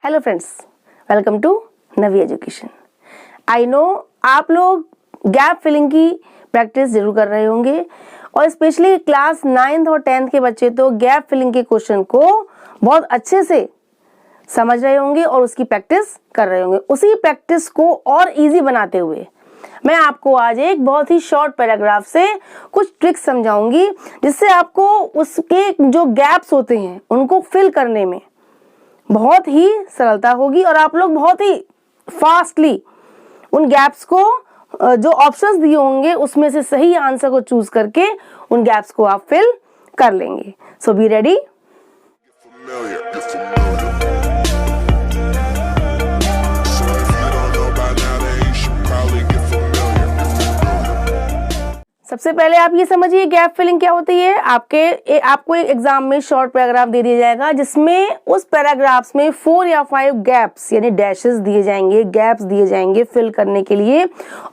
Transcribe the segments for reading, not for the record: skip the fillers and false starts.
Hello friends, welcome to Navi education. I know आप लोग gap filling की प्रैक्टिस जरूर कर रहे होंगे और स्पेशली क्लास 9th और 10th के बच्चे तो गैप फिलिंग के क्वेश्चन को बहुत अच्छे से समझ रहे होंगे और उसकी प्रैक्टिस कर रहे होंगे। उसी प्रैक्टिस को और इजी बनाते हुए मैं आपको आज एक बहुत ही शॉर्ट पैराग्राफ से कुछ ट्रिक्स समझाऊंगी जिससे आपको उसके जो गैप्स होते हैं उनको फिल करने में बहुत ही सरलता होगी और आप लोग बहुत ही फास्टली उन गैप्स को जो ऑप्शंस दिए होंगे उसमें से सही आंसर को चूज करके उन गैप्स को आप फिल कर लेंगे। सो बी रेडी। सबसे पहले आप ये समझिए गैप फिलिंग क्या होती है। आपको एक एग्जाम में शॉर्ट पैराग्राफ दे दिया जाएगा जिसमें उस पैराग्राफ्स में 4 या 5 गैप्स यानी डैशेस दिए जाएंगे, गैप्स दिए जाएंगे फिल करने के लिए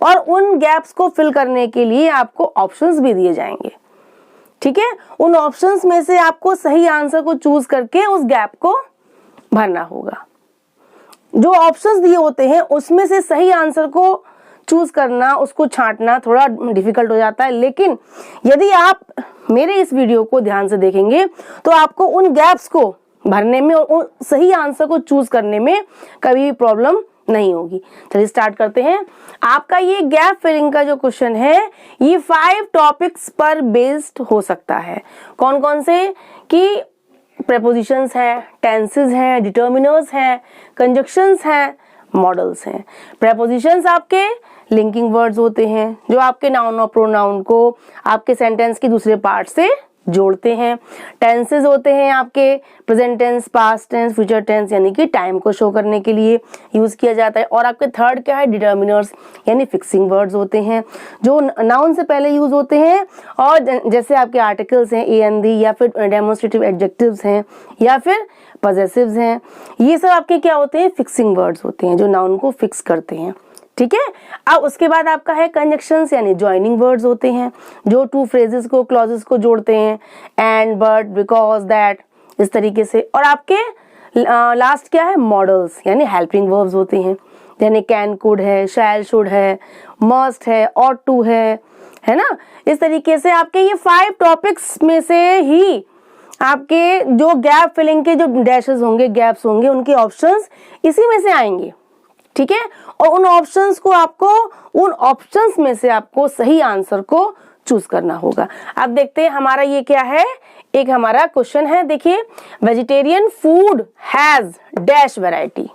और उन गैप्स को फिल करने के लिए आपको ऑप्शंस भी दिए जाएंगे। ठीक है, उन ऑप्शंस में से आपको सही आंसर को चूज करके उस गैप को भरना होगा। जो ऑप्शंस दिए होते हैं उसमें से सही आंसर को चूज करना, उसको छांटना थोड़ा डिफिकल्ट हो जाता है, लेकिन यदि आप मेरे इस वीडियो को ध्यान से देखेंगे तो आपको उन गैप्स को भरने में और सही आंसर को चूज करने में कभी भी प्रॉब्लम नहीं होगी। चलिए स्टार्ट करते हैं। आपका ये गैप फिलिंग का जो क्वेश्चन है ये 5 टॉपिक्स पर बेस्ड हो सकता है। कौन कौन से कि प्रेपोजिशंस हैं, टेंसेस हैं, डिटर्मिनर्स हैं, कंजक्शंस हैं, मॉडल्स हैं। प्रेपोजिशंस आपके लिंकिंग वर्ड्स होते हैं जो आपके नाउन और प्रोनाउन को आपके सेंटेंस के दूसरे पार्ट से जोड़ते हैं। टेंसेस होते हैं आपके present tense, past tense, future tense यानी कि टाइम को शो करने के लिए यूज किया जाता है। और आपके थर्ड क्या है, डिटर्मिनर्स यानी फिक्सिंग वर्ड्स होते हैं जो नाउन से पहले यूज होते हैं और जैसे आपके आर्टिकल्स हैं ए एन दी या फिर डेमोन्स्ट्रेटिव एडजेक्टिव्स हैं या फिर पजेसिव्स हैं। ये सब आपके क्या होते हैं, फिक्सिंग वर्ड्स होते हैं जो नाउन को फिक्स करते हैं। ठीक है, अब उसके बाद आपका है कंजक्शंस यानी ज्वाइनिंग वर्ड्स होते हैं जो 2 फ्रेजेस को, क्लॉजेस को जोड़ते हैं, एंड, बट, बिकॉज, दैट, इस तरीके से। और आपके लास्ट क्या है, मॉडल्स यानी हेल्पिंग वर्ब्स होते हैं यानी कैन, कुड है, शैल, शुड है, मस्ट है, ऑट टू है ना। इस तरीके से आपके ये 5 टॉपिक्स में से ही आपके जो गैप फिलिंग के जो डैशेस होंगे, गैप्स होंगे, उनके ऑप्शंस इसी में से आएंगे। ठीक है, और उन ऑप्शंस में से आपको सही आंसर को चूज करना होगा। अब देखते हैं हमारा ये क्या है। एक हमारा क्वेश्चन है, देखिए, vegetarian food has dash variety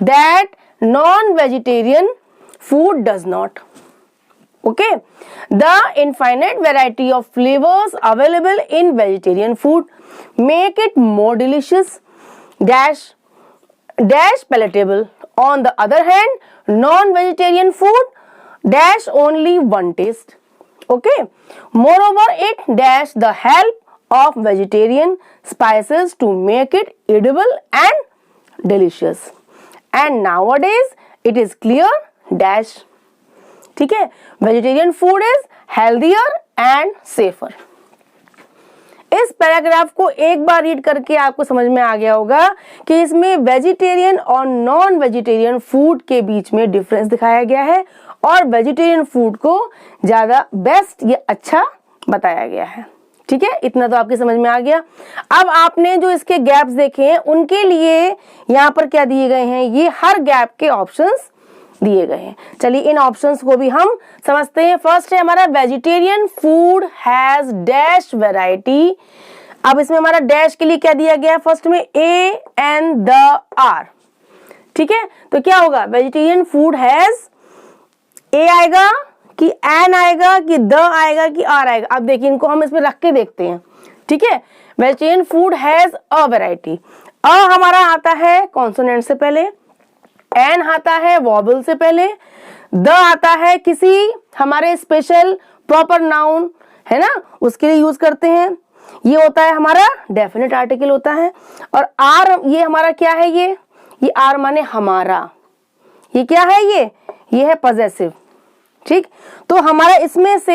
that non vegetarian food does not. Okay, the infinite variety of flavors available in vegetarian food make it more delicious dash palatable. On the other hand, non-vegetarian food dash only one taste. Okay, moreover it dash the help of vegetarian spices to make it edible and delicious. And nowadays it is clear dash. ठीक है, vegetarian food is healthier and safer. इस paragraph को एक बार read करके आपको समझ में आ गया होगा कि इसमें वेजिटेरियन और नॉन वेजिटेरियन फूड के बीच में डिफरेंस दिखाया गया है और वेजिटेरियन फूड को ज्यादा बेस्ट या अच्छा बताया गया है। ठीक है, इतना तो आपकी समझ में आ गया। अब आपने जो इसके गैप्स देखे हैं उनके लिए यहाँ पर क्या दिए गए हैं, ये हर गैप के ऑप्शंस दिए गए हैं। चलिए इन ऑप्शंस को भी हम समझते हैं। फर्स्ट है हमारा vegetarian food has dash variety. अब इसमें हमारा डैश के लिए क्या दिया गया है, फर्स्ट में ए एन द आर। ठीक है, तो क्या होगा, वेजिटेरियन फूड हैज, ए आएगा कि एन आएगा कि द आएगा कि आर आएगा। अब देखिए इनको हम इसमें रख के देखते हैं। ठीक है, vegetarian food has a variety. अ हमारा आता है कॉन्सोनेंट से पहले, एन आता है वॉबल से पहले, द आता है किसी हमारे स्पेशल प्रॉपर नाउन है ना उसके लिए यूज करते हैं। ये होता है हमारा डेफिनेट आर्टिकल होता है। और आर ये हमारा क्या है, ये आर माने हमारा, ये क्या है, ये है पजेसिव। ठीक, तो हमारा इसमें से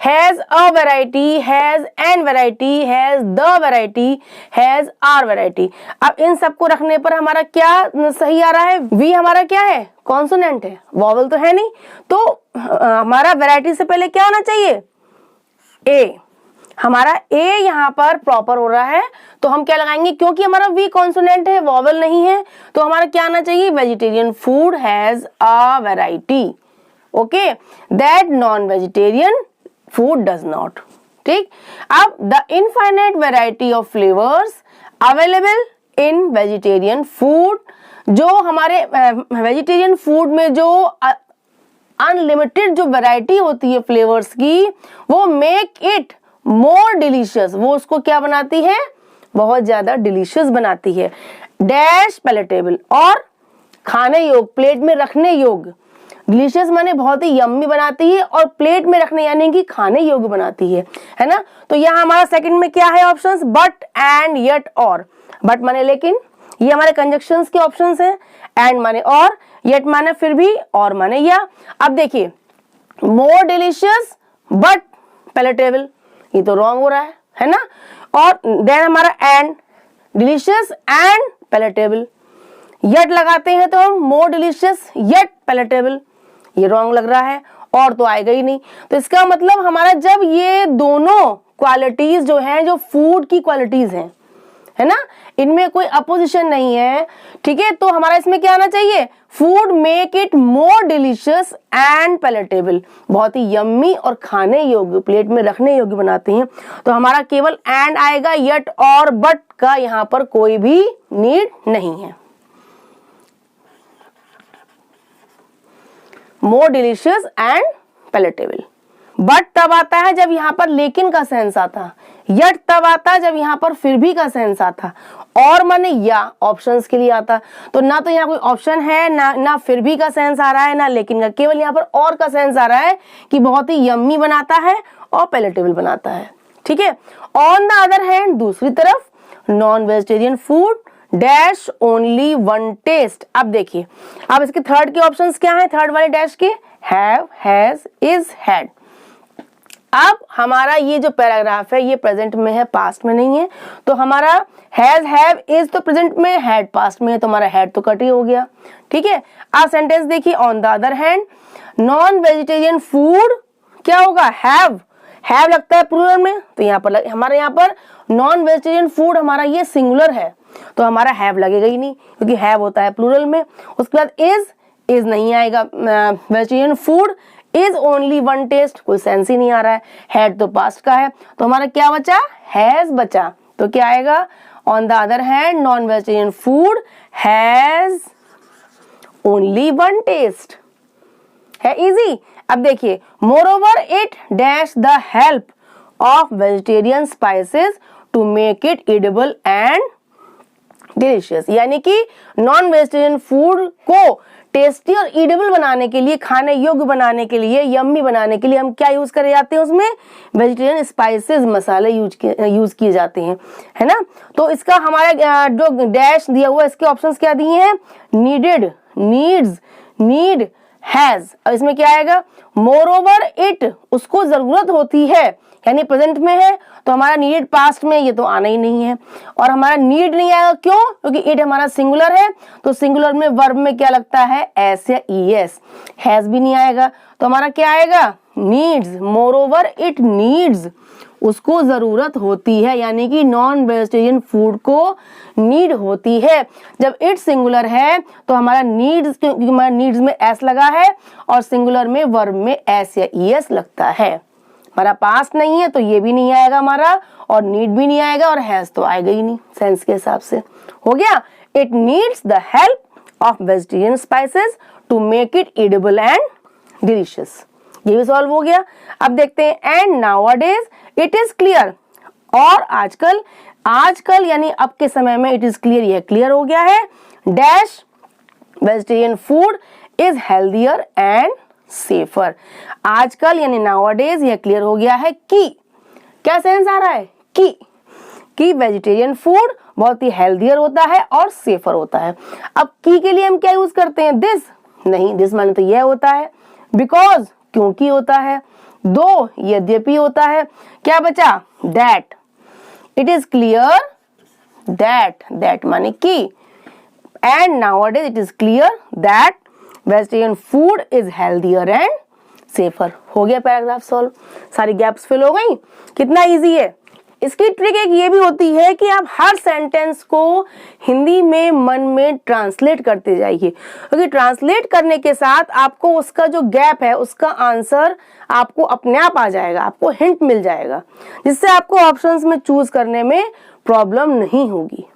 has a variety, has an variety, has the variety, has are variety. अब इन सबको रखने पर हमारा क्या सही आ रहा है? वी हमारा क्या है? कॉन्सोनेंट है, वॉवल तो है नहीं। तो हमारा वैरायटी से पहले क्या होना चाहिए? ए। हमारा ए यहाँ पर प्रॉपर हो रहा है, तो हम क्या लगाएंगे? क्योंकि हमारा वी कॉन्सोनेंट है, वॉवल नहीं है, तो हमारा क्या आना चाहिए? Vegetarian food has a variety, okay, that non vegetarian food does not. ठीक, अब the infinite variety of flavours available in vegetarian food, जो हमारे वेजिटेरियन फूड में जो अनलिमिटेड जो वैरायटी होती है फ्लेवर्स की, वो मेक इट मोर डिलीशियस, वो उसको क्या बनाती है? बहुत ज्यादा डिलीशियस बनाती है। डैश पैलेटेबल, और खाने योग, प्लेट में रखने योग्य। डिलीशियस माने बहुत ही यम्मी बनाती है, और प्लेट में रखने यानी कि खाने योग्य बनाती है ना। तो यहाँ हमारा सेकंड में क्या है ऑप्शंस? बट, एंड, यट, और। बट माने लेकिन, ये हमारे कंजक्शंस के ऑप्शंस हैं। एंड माने और, यट माने फिर भी, और माने या। अब देखिए, मोर डिलीशियस बट पैलेटेबल, ये तो रॉन्ग हो रहा है ना। और देन हमारा and, delicious and palatable. Yet लगाते हैं तो हम मोर डिलीशियस यट पैलेटेबल, ये रॉन्ग लग रहा है, और तो आएगा ही नहीं। तो इसका मतलब हमारा जब ये दोनों क्वालिटीज जो हैं, जो फूड की क्वालिटीज हैं, है ना, इनमें कोई अपोजिशन नहीं है, ठीक है, तो हमारा इसमें क्या आना चाहिए? Food make it more delicious and palatable, बहुत ही यम्मी और खाने योग्य, प्लेट में रखने योग्य बनाते हैं। तो हमारा केवल एंड आएगा, यट और बट का यहाँ पर कोई भी नीड नहीं है। मोर डिलीशियस एंड पैलेटेबल। बट तब आता है जब यहाँ पर लेकिन का सेंस आता, यट तब आता है जब यहाँ पर फिर भी का सेंस आता, और माने या ऑप्शंस के लिए आता। तो ना तो यहाँ कोई ऑप्शन है, ना फिर भी का सेंस आ रहा है, ना लेकिन का, केवल यहाँ पर और का सेंस आ रहा है कि बहुत ही यम्मी बनाता है और पैलेटेबल बनाता है। ठीक है, ऑन द अदर हैंड, दूसरी तरफ, non vegetarian food dash only one taste. अब देखिए, अब इसके थर्ड के ऑप्शंस क्या है? थर्ड वाले डैश के, हैव, हैज, इज, हैड। अब हमारा ये जो पैराग्राफ है, ये प्रेजेंट में है, पास्ट में नहीं है। तो हमारा हैज, हैव, इज तो प्रेजेंट में, हैड पास्ट में है, तो हमारा हैड तो कट ही हो गया। ठीक है, आप सेंटेंस देखिए, on the other hand non vegetarian food क्या होगा? हैव। हैव लगता है प्लूरल में, तो यहाँ पर हमारे यहाँ पर नॉन वेजिटेरियन फूड हमारा ये सिंगुलर है, तो हमारा हैव लगेगा ही नहीं, क्योंकि हैव होता है प्लूरल में। उसके बाद इज नहीं आएगा, vegetarian food is only one taste, कोई सेंस ही नहीं आ रहा है। हैड तो पास्ट का है, तो हमारा क्या बचा? हैज बचा। तो क्या आएगा? On the other hand non vegetarian food has only one taste. है इजी। अब देखिए, moreover it dash the help of vegetarian spices to make it edible and delicious, यानी कि नॉन वेजिटेरियन फूड को टेस्टी और edible बनाने के लिए, खाने योग्य बनाने के लिए, यम्मी बनाने के लिए हम क्या यूज करे जाते हैं? उसमें वेजिटेरियन स्पाइसेस, मसाले यूज किए जाते हैं, है ना। तो इसका हमारा जो डैश दिया हुआ, इसके ऑप्शंस क्या दिए हैं? Needed, needs, need, has. अब इसमें क्या आएगा? मोर ओवर इट, उसको जरूरत होती है, यानी प्रेजेंट में है, तो हमारा नीडेड पास्ट में, ये तो आना ही नहीं है। और हमारा नीड नहीं आएगा, क्यों? क्योंकि इट हमारा सिंगुलर है, तो सिंगुलर में वर्ब में क्या लगता है? एस या ईएस। हैज भी नहीं आएगा, तो हमारा क्या आएगा? Needs. More over it needs, उसको जरूरत होती है, यानी कि नॉन वेजिटेरियन फूड को नीड होती है। जब इट सिंगुलर है तो हमारा नीड्स, क्योंकि हमारा नीड्स में एस लगा है, और सिंगुलर में वर्ब में एस या ईएस लगता है। हमारा पास्ट नहीं है, तो ये भी नहीं आएगा हमारा, और नीड भी नहीं आएगा, और हैज तो आएगा ही नहीं सेंस के हिसाब से। हो गया, it needs the help of vegetarian spices to make it edible and delicious. ये भी सॉल्व हो गया। अब देखते हैं, and nowadays it is clear, और आजकल, आजकल यानी अब के समय में इट इज क्लियर, यह क्लियर हो गया है, dash vegetarian food is healthier and safer. आजकल यानी नाउअडेज यह क्लियर हो गया है कि, क्या सेंस आ रहा है? कि वेजिटेरियन फूड बहुत ही हेल्दियर होता है और सेफर होता है। अब की के लिए हम क्या यूज करते हैं? दिस नहीं, दिस माने तो यह होता है, बिकॉज, क्योंकि होता है, 2 यद्यपि होता है, क्या बचा that. It is clear that माने कि, and nowadays it is clear that vegetarian food is healthier and safer. हो गया पैराग्राफ सॉल्व, सारी गैप्स फिल हो गई। कितना इजी है। इसकी ट्रिक एक ये भी होती है कि आप हर सेंटेंस को हिंदी में मन में ट्रांसलेट करते जाइए, क्योंकि ट्रांसलेट करने के साथ आपको उसका जो गैप है उसका आंसर आपको अपने आप आ जाएगा, आपको हिंट मिल जाएगा, जिससे आपको ऑप्शंस में चूज करने में प्रॉब्लम नहीं होगी।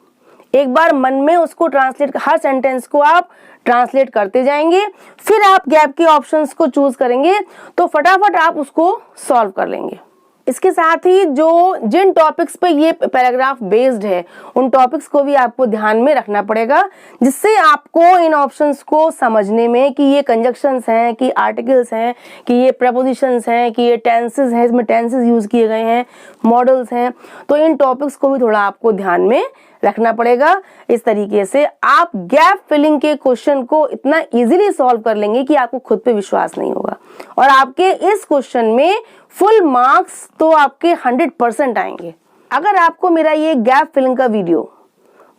एक बार मन में उसको ट्रांसलेट, हर सेंटेंस को आप ट्रांसलेट करते जाएंगे, फिर आप गैप के ऑप्शंस को चूज करेंगे तो फटाफट आप उसको सॉल्व कर लेंगे। इसके साथ ही जिन टॉपिक्स पे ये पैराग्राफ बेस्ड है उन टॉपिक्स को भी आपको ध्यान में रखना पड़ेगा, जिससे आपको इन ऑप्शंस को समझने में कि ये कंजक्शंस हैं, कि आर्टिकल्स हैं, कि ये प्रपोजिशंस हैं, कि ये टेंसेस हैं, इसमें टेंसेस यूज किए गए हैं, मॉडल्स हैं, तो इन टॉपिक्स को भी थोड़ा आपको ध्यान में रखना पड़ेगा। इस तरीके से आप गैप फिलिंग के क्वेश्चन को इतना इजीली सॉल्व कर लेंगे कि आपको खुद पे विश्वास नहीं होगा, और आपके इस क्वेश्चन में फुल मार्क्स तो आपके 100% आएंगे। अगर आपको मेरा ये गैप फिलिंग का वीडियो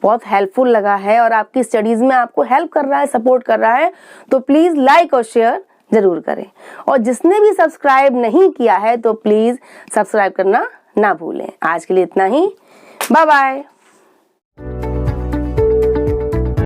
बहुत हेल्पफुल लगा है और आपकी स्टडीज में आपको हेल्प कर रहा है, सपोर्ट कर रहा है, तो प्लीज लाइक और शेयर जरूर करें, और जिसने भी सब्सक्राइब नहीं किया है तो प्लीज सब्सक्राइब करना ना भूलें। आज के लिए इतना ही, बाय बाय।